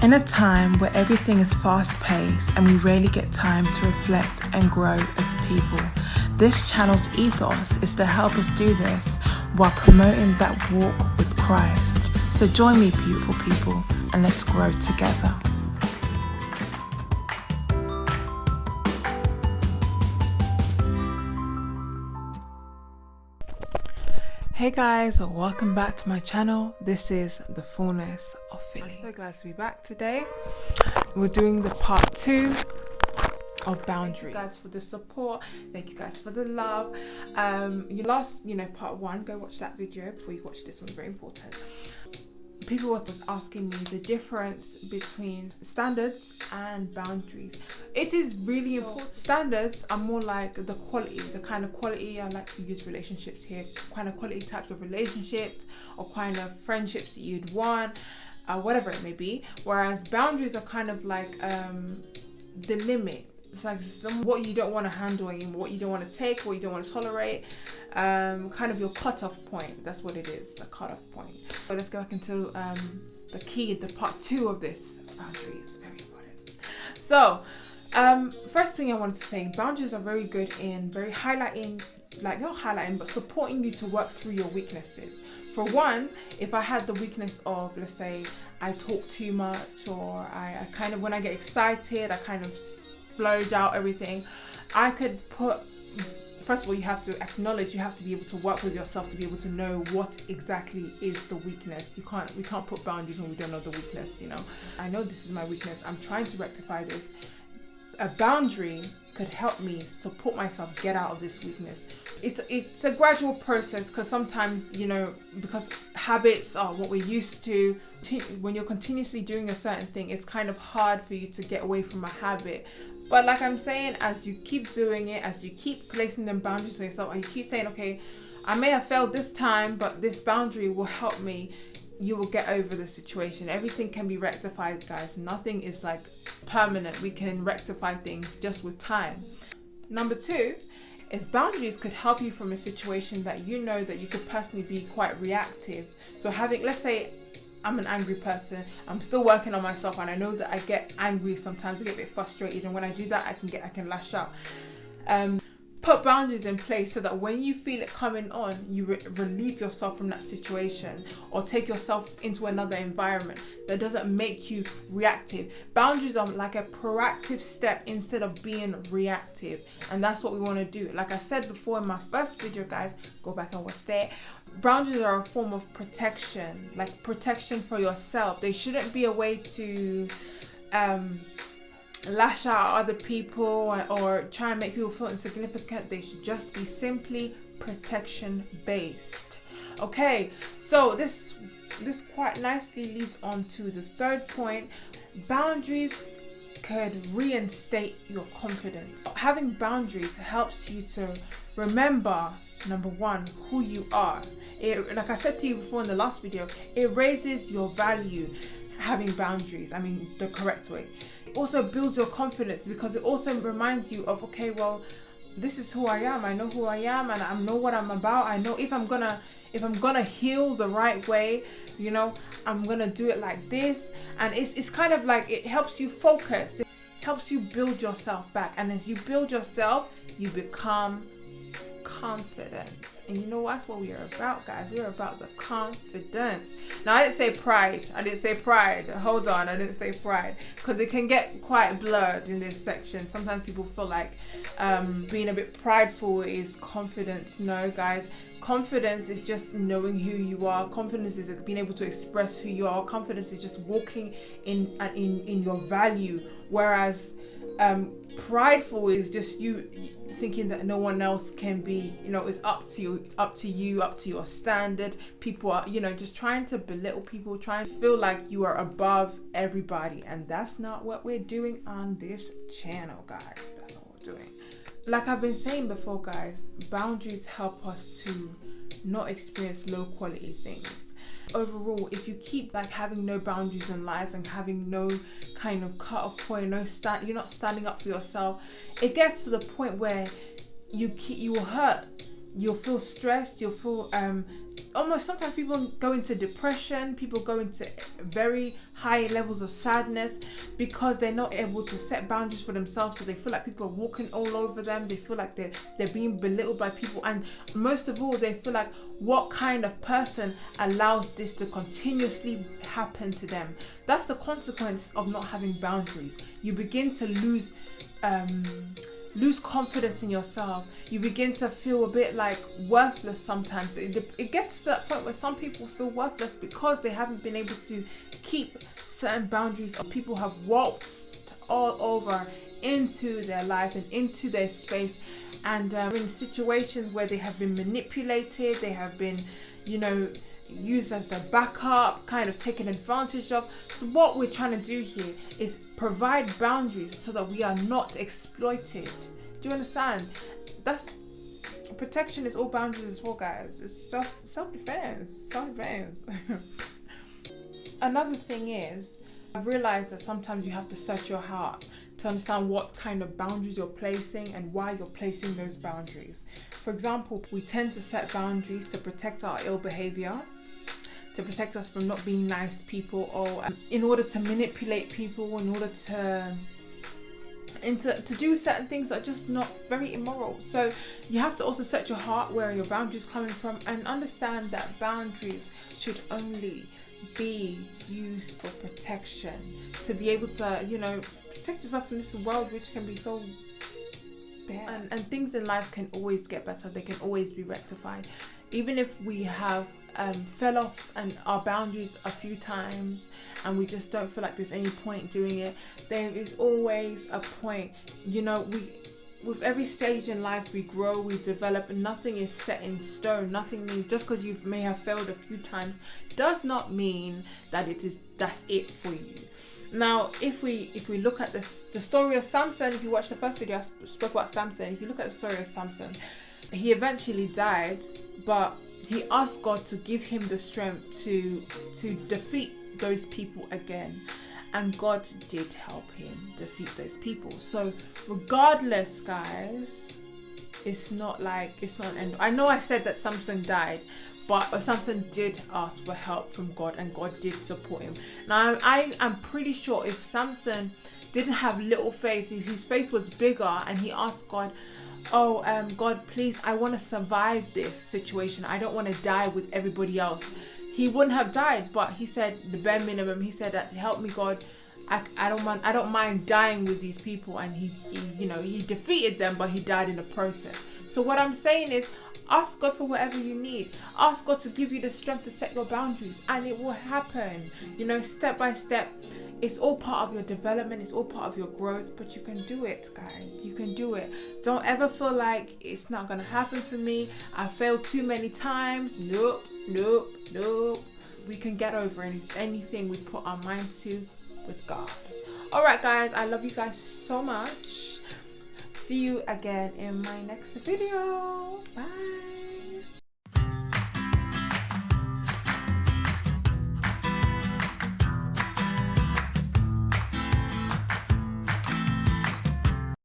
In a time where everything is fast-paced and we rarely get time to reflect and grow as people, this channel's ethos is to help us do this while promoting that walk with Christ. So join me, beautiful people, and let's grow together. Hey guys, welcome back to my channel. This is The Fullness of Feeling. I'm so glad to be back today. We're doing the part 2 of boundaries. Thank you guys for the support. Thank you guys for the love. Your last, part 1, go watch that video before you watch this one, very important. People were just asking me the difference between standards and boundaries. It is really important. Standards are more like the quality, the kind of quality. I like to use relationships here, kind of quality types of relationships or kind of friendships that you'd want, whatever it may be. Whereas boundaries are kind of like the limit. It's like what you don't want to handle anymore, what you don't want to take, what you don't want to tolerate, kind of your cutoff point. That's what it is, the cutoff point. So let's go back into the part 2 of this. Boundaries, very important. So first thing I wanted to say, boundaries are very good in highlighting, like not highlighting, but supporting you to work through your weaknesses. For one, if I had the weakness of, let's say, I talk too much, or I kind of, when I get excited, I kind of splurge out everything, I could put, first of all, you have to acknowledge, you have to be able to work with yourself to be able to know what exactly is the weakness. We can't put boundaries when we don't know the weakness, I know this is my weakness, I'm trying to rectify this. A boundary could help me support myself get out of this weakness. It's a gradual process, because sometimes, because habits are what we're used to. When you're continuously doing a certain thing, it's kind of hard for you to get away from a habit. But like I'm saying, as you keep doing it, as you keep placing them boundaries for yourself, and you keep saying, okay, I may have failed this time, but this boundary will help me, you will get over the situation. Everything can be rectified, guys. Nothing is like permanent. We can rectify things just with time. Number 2 is boundaries could help you from a situation that that you could personally be quite reactive. So let's say I'm an angry person, I'm still working on myself, and I know that I get angry sometimes, I get a bit frustrated, and when I do that, I can lash out. Put boundaries in place so that when you feel it coming on, you relieve yourself from that situation, or take yourself into another environment that doesn't make you reactive. Boundaries are like a proactive step instead of being reactive, and that's what we want to do. Like I said before in my first video, guys, go back and watch that. Boundaries are a form of protection, like protection for yourself. They shouldn't be a way to lash out at other people or try and make people feel insignificant. They should just be simply protection based. Okay, so this quite nicely leads on to the third point. Boundaries could reinstate your confidence. Having boundaries helps you to remember, number 1, who you are. Like I said to you before in the last video, it raises your value. Having boundaries, the correct way. Also builds your confidence, because it also reminds you of, okay, well, this is who I am. I know who I am, and I know what I'm about. I know if I'm gonna heal the right way, I'm gonna do it like this. And it's kind of like, it helps you focus. It helps you build yourself back, and as you build yourself, you become confident. And that's what we are about, guys. We're about the confidence. Now, I didn't say pride. Hold on, I didn't say pride, because it can get quite blurred in this section. Sometimes people feel like being a bit prideful is confidence. No, guys. Confidence is just knowing who you are. Confidence is being able to express who you are. Confidence is just walking in your value. Whereas prideful is just you thinking that no one else can be, it's up to you, up to your standard. People are, just trying to belittle people, trying to feel like you are above everybody. And that's not what we're doing on this channel, guys. That's not what we're doing. Like I've been saying before, guys, boundaries help us to not experience low quality things. Overall, if you keep having no boundaries in life and having no kind of cut-off point, you're not standing up for yourself, it gets to the point where you will hurt, you'll feel stressed, you'll feel almost sometimes people go into depression, people go into very high levels of sadness because they're not able to set boundaries for themselves. So they feel like people are walking all over them. They feel like they're being belittled by people, and most of all, they feel like, what kind of person allows this to continuously happen to them? That's the consequence of not having boundaries. You begin to lose confidence in yourself. You begin to feel a bit like worthless sometimes. It gets to that point where some people feel worthless because they haven't been able to keep certain boundaries, or people have waltzed all over into their life and into their space, and in situations where they have been manipulated, they have been, used as their backup, kind of taken advantage of. So what we're trying to do here is provide boundaries so that we are not exploited. Do you understand? That's protection is all boundaries is for, guys. It's self-defense. Another thing is, I've realized that sometimes you have to search your heart to understand what kind of boundaries you're placing and why you're placing those boundaries. For example, we tend to set boundaries to protect our ill behavior, to protect us from not being nice people, or in order to manipulate people, in order to do certain things that are just not very immoral. So you have to also set your heart where your boundaries coming from, and understand that boundaries should only be used for protection, to be able to protect yourself in this world which can be so bad, and things in life can always get better. They can always be rectified. Even if we have fell off and our boundaries a few times and we just don't feel like there's any point doing it, there is always a point. With every stage in life, we grow, we develop, and nothing is set in stone. Nothing means, just because you may have failed a few times does not mean that that's it for you. Now, if we look at the story of Samson, if you watch the first video, I spoke about Samson. If you look at the story of Samson, he eventually died, but he asked God to give him the strength to defeat those people again. And God did help him defeat those people. So regardless, guys, it's not an end. I know I said that Samson died, but Samson did ask for help from God, and God did support him. Now, I'm pretty sure if Samson didn't have little faith, if his faith was bigger and he asked God, God, please, I want to survive this situation. I don't want to die with everybody else, he wouldn't have died. But he said the bare minimum. He said that, help me, God. I don't mind dying with these people. And he defeated them, but he died in the process. So what I'm saying is, ask God for whatever you need. Ask God to give you the strength to set your boundaries, and it will happen. Step by step. It's all part of your development. It's all part of your growth. But you can do it, guys. You can do it. Don't ever feel like it's not going to happen for me. I failed too many times. Nope. We can get over anything we put our mind to with God. Alright, guys. I love you guys so much. See you again in my next video. Bye.